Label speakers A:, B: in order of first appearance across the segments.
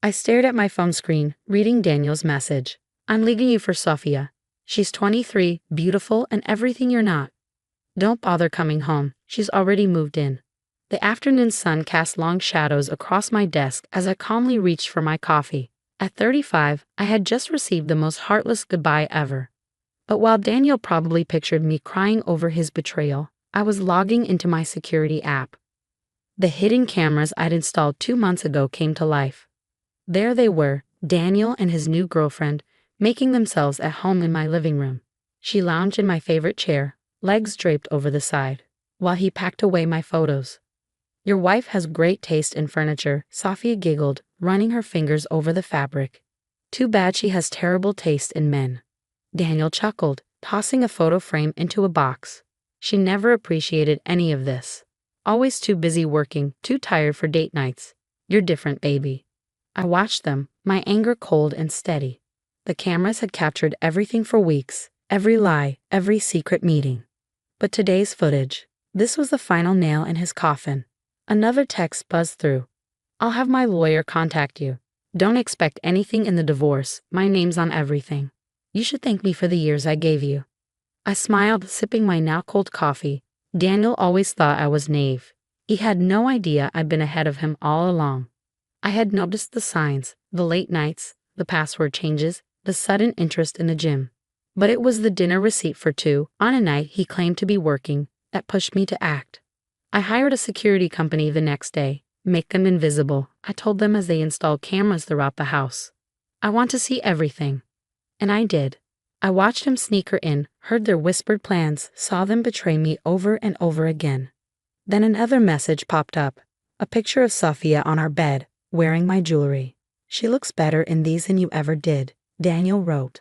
A: I stared at my phone screen, reading Daniel's message. I'm leaving you for Sophia. She's 23, beautiful, and everything you're not. Don't bother coming home, she's already moved in. The afternoon sun cast long shadows across my desk as I calmly reached for my coffee. At 35, I had just received the most heartless goodbye ever. But while Daniel probably pictured me crying over his betrayal, I was logging into my security app. The hidden cameras I'd installed 2 months ago came to life. There they were, Daniel and his new girlfriend, making themselves at home in my living room. She lounged in my favorite chair, legs draped over the side, while he packed away my photos. Your wife has great taste in furniture, Sophia giggled, running her fingers over the fabric. Too bad she has terrible taste in men. Daniel chuckled, tossing a photo frame into a box. She never appreciated any of this. Always too busy working, too tired for date nights. You're different, baby. I watched them, my anger cold and steady. The cameras had captured everything for weeks, every lie, every secret meeting. But today's footage, this was the final nail in his coffin. Another text buzzed through. I'll have my lawyer contact you. Don't expect anything in the divorce, my name's on everything. You should thank me for the years I gave you. I smiled, sipping my now cold coffee. Daniel always thought I was naive. He had no idea I'd been ahead of him all along. I had noticed the signs, the late nights, the password changes, the sudden interest in the gym. But it was the dinner receipt for two, on a night he claimed to be working, that pushed me to act. I hired a security company the next day. Make them invisible, I told them as they installed cameras throughout the house. I want to see everything. And I did. I watched him sneak her in, heard their whispered plans, saw them betray me over and over again. Then another message popped up. A picture of Sophia on our bed, wearing my jewelry. She looks better in these than you ever did, Daniel wrote.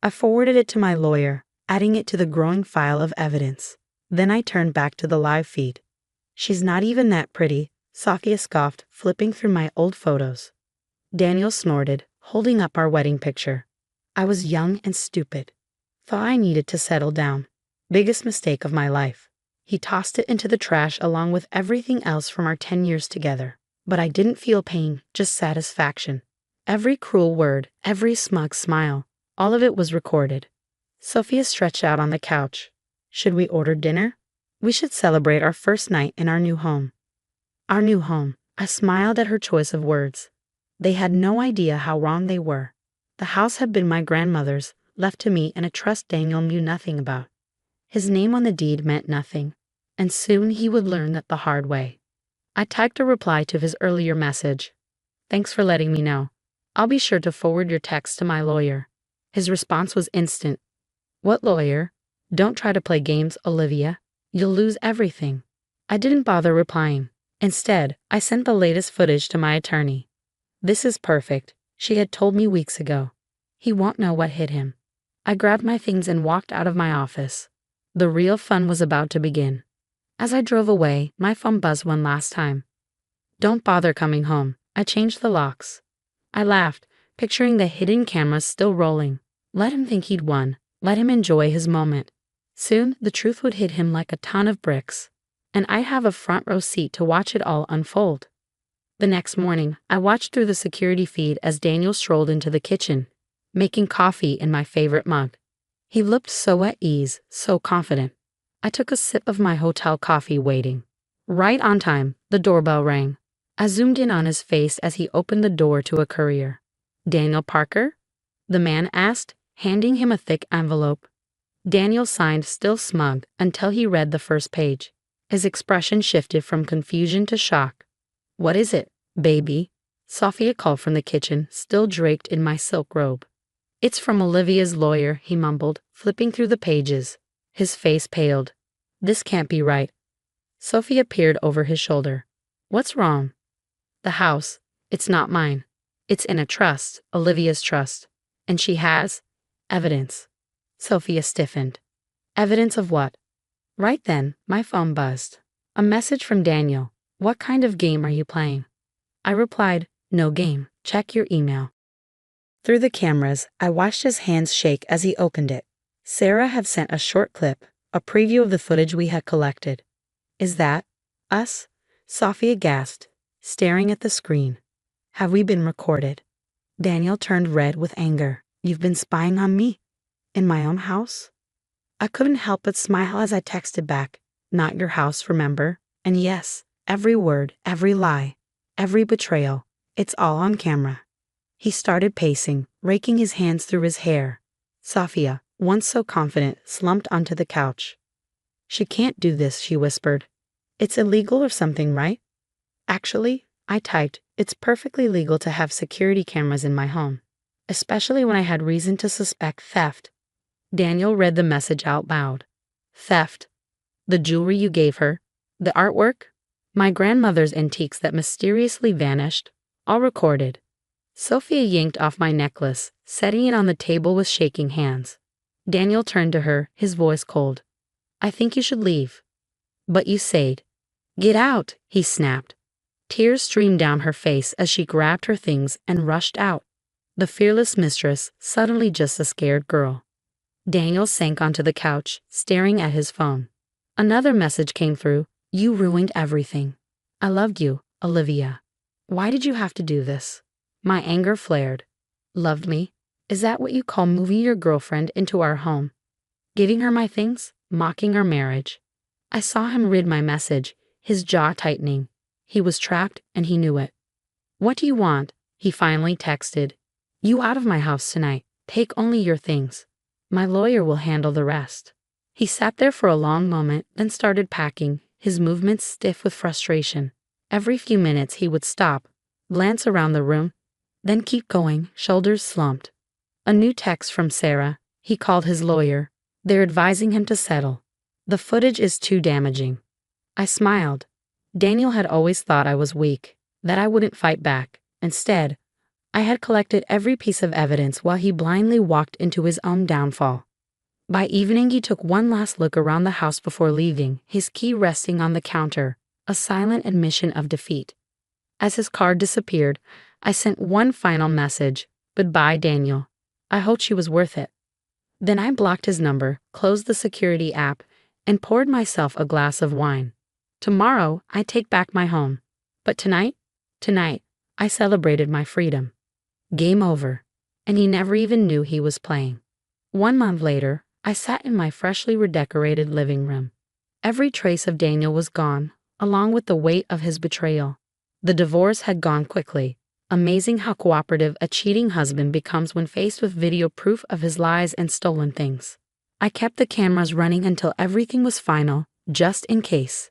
A: I forwarded it to my lawyer, adding it to the growing file of evidence. Then I turned back to the live feed. She's not even that pretty, Sophia scoffed, flipping through my old photos. Daniel snorted, holding up our wedding picture. I was young and stupid. Thought I needed to settle down. Biggest mistake of my life. He tossed it into the trash along with everything else from our 10 years together. But I didn't feel pain, just satisfaction. Every cruel word, every smug smile, all of it was recorded. Sophia stretched out on the couch. Should we order dinner? We should celebrate our first night in our new home. Our new home. I smiled at her choice of words. They had no idea how wrong they were. The house had been my grandmother's, left to me in a trust Daniel knew nothing about. His name on the deed meant nothing, and soon he would learn that the hard way. I typed a reply to his earlier message. Thanks for letting me know. I'll be sure to forward your text to my lawyer. His response was instant. What lawyer? Don't try to play games, Olivia. You'll lose everything. I didn't bother replying. Instead, I sent the latest footage to my attorney. This is perfect, she had told me weeks ago. He won't know what hit him. I grabbed my things and walked out of my office. The real fun was about to begin. As I drove away, my phone buzzed one last time. Don't bother coming home. I changed the locks. I laughed, picturing the hidden cameras still rolling. Let him think he'd won. Let him enjoy his moment. Soon, the truth would hit him like a ton of bricks, and I'd have a front row seat to watch it all unfold. The next morning, I watched through the security feed as Daniel strolled into the kitchen, making coffee in my favorite mug. He looked so at ease, so confident. I took a sip of my hotel coffee, waiting. Right on time, the doorbell rang. I zoomed in on his face as he opened the door to a courier. Daniel Parker? The man asked, handing him a thick envelope. Daniel signed, still smug, until he read the first page. His expression shifted from confusion to shock. What is it, baby? Sophia called from the kitchen, still draped in my silk robe. It's from Olivia's lawyer, he mumbled, flipping through the pages. His face paled. This can't be right. Sophia peered over his shoulder. What's wrong? The house. It's not mine. It's in a trust, Olivia's trust. And she has evidence. Sophia stiffened. Evidence of what? Right then, my phone buzzed. A message from Daniel. What kind of game are you playing? I replied, no game. Check your email. Through the cameras, I watched his hands shake as he opened it. Sarah had sent a short clip, a preview of the footage we had collected. Is that us? Sophia gasped, staring at the screen. Have we been recorded? Daniel turned red with anger. You've been spying on me? In my own house? I couldn't help but smile as I texted back. Not your house, remember? And yes, every word, every lie, every betrayal, it's all on camera. He started pacing, raking his hands through his hair. Sofia, once so confident, slumped onto the couch. She can't do this, she whispered. It's illegal or something, right? Actually, I typed, it's perfectly legal to have security cameras in my home, especially when I had reason to suspect theft. Daniel read the message out loud. Theft. The jewelry you gave her. The artwork. My grandmother's antiques that mysteriously vanished. All recorded. Sophia yanked off my necklace, setting it on the table with shaking hands. Daniel turned to her, his voice cold. I think you should leave. But you said. Get out, he snapped. Tears streamed down her face as she grabbed her things and rushed out. The fearless mistress, suddenly just a scared girl. Daniel sank onto the couch, staring at his phone. Another message came through. You ruined everything. I loved you, Olivia. Why did you have to do this? My anger flared. Loved me? Is that what you call moving your girlfriend into our home? Giving her my things? Mocking our marriage? I saw him read my message, his jaw tightening. He was trapped and he knew it. What do you want? He finally texted. You out of my house tonight. Take only your things. My lawyer will handle the rest. He sat there for a long moment, then started packing, his movements stiff with frustration. Every few minutes he would stop, glance around the room, then keep going, shoulders slumped. A new text from Sarah. He called his lawyer. They're advising him to settle. The footage is too damaging. I smiled. Daniel had always thought I was weak, that I wouldn't fight back. Instead, I had collected every piece of evidence while he blindly walked into his own downfall. By evening, he took one last look around the house before leaving, his key resting on the counter, a silent admission of defeat. As his card disappeared, I sent one final message. Goodbye, Daniel. I hoped she was worth it. Then I blocked his number, closed the security app, and poured myself a glass of wine. Tomorrow, I take back my home. But tonight, I celebrated my freedom. Game over. And he never even knew he was playing. 1 month later, I sat in my freshly redecorated living room. Every trace of Daniel was gone, along with the weight of his betrayal. The divorce had gone quickly. Amazing how cooperative a cheating husband becomes when faced with video proof of his lies and stolen things. I kept the cameras running until everything was final, just in case.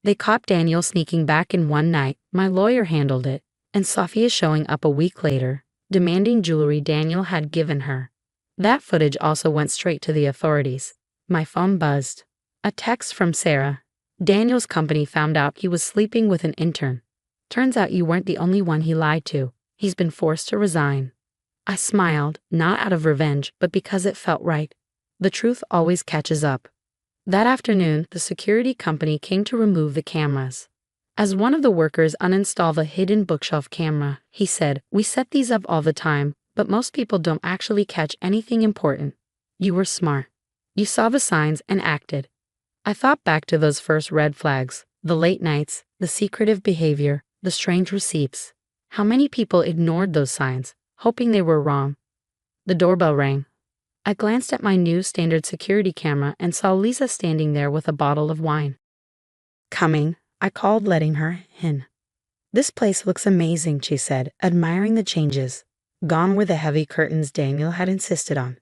A: They caught Daniel sneaking back in one night, my lawyer handled it, and Sofia showing up a week later, demanding jewelry Daniel had given her. That footage also went straight to the authorities. My phone buzzed. A text from Sarah. Daniel's company found out he was sleeping with an intern. Turns out you weren't the only one he lied to. He's been forced to resign. I smiled, not out of revenge, but because it felt right. The truth always catches up. That afternoon, the security company came to remove the cameras. As one of the workers uninstalled the hidden bookshelf camera, he said, We set these up all the time, but most people don't actually catch anything important. You were smart. You saw the signs and acted. I thought back to those first red flags, the late nights, the secretive behavior, the strange receipts. How many people ignored those signs, hoping they were wrong? The doorbell rang. I glanced at my new standard security camera and saw Lisa standing there with a bottle of wine. Coming, I called, letting her in. This place looks amazing, she said, admiring the changes. Gone were the heavy curtains Daniel had insisted on.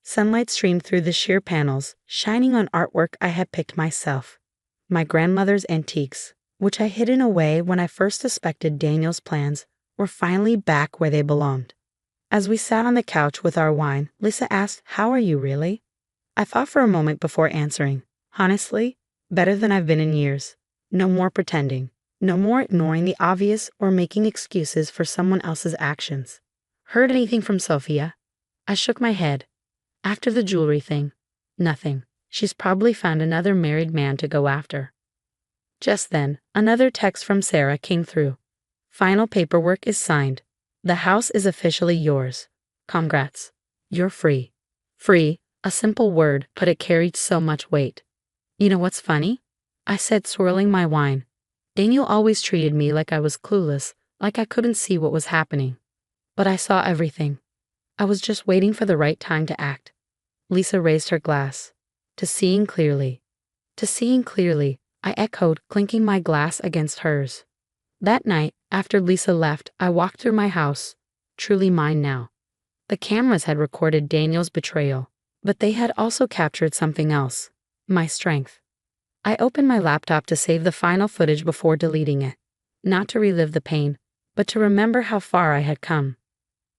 A: Sunlight streamed through the sheer panels, shining on artwork I had picked myself. My grandmother's antiques, which I hidden away when I first suspected Daniel's plans, were finally back where they belonged. As we sat on the couch with our wine, Lisa asked, How are you really? I thought for a moment before answering. Honestly, better than I've been in years. No more pretending. No more ignoring the obvious or making excuses for someone else's actions. Heard anything from Sophia? I shook my head. After the jewelry thing, nothing. She's probably found another married man to go after. Just then, another text from Sarah came through. Final paperwork is signed. The house is officially yours. Congrats. You're free. Free, a simple word, but it carried so much weight. You know what's funny? I said, swirling my wine. Daniel always treated me like I was clueless, like I couldn't see what was happening. But I saw everything. I was just waiting for the right time to act. Lisa raised her glass. To seeing clearly. To seeing clearly, I echoed, clinking my glass against hers. That night, after Lisa left, I walked through my house, truly mine now. The cameras had recorded Daniel's betrayal, but they had also captured something else, my strength. I opened my laptop to save the final footage before deleting it, not to relive the pain, but to remember how far I had come.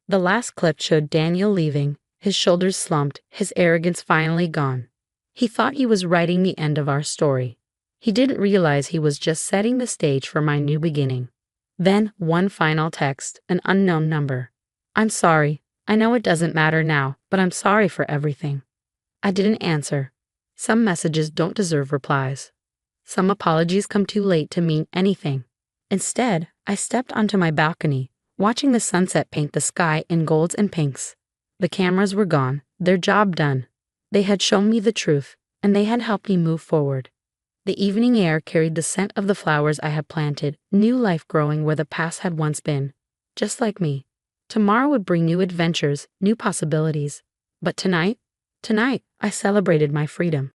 A: The last clip showed Daniel leaving, his shoulders slumped, his arrogance finally gone. He thought he was writing the end of our story. He didn't realize he was just setting the stage for my new beginning. Then, one final text, an unknown number. I'm sorry. I know it doesn't matter now, but I'm sorry for everything. I didn't answer. Some messages don't deserve replies. Some apologies come too late to mean anything. Instead, I stepped onto my balcony, watching the sunset paint the sky in golds and pinks. The cameras were gone, their job done. They had shown me the truth, and they had helped me move forward. The evening air carried the scent of the flowers I had planted, new life growing where the past had once been. Just like me. Tomorrow would bring new adventures, new possibilities. But tonight, I celebrated my freedom.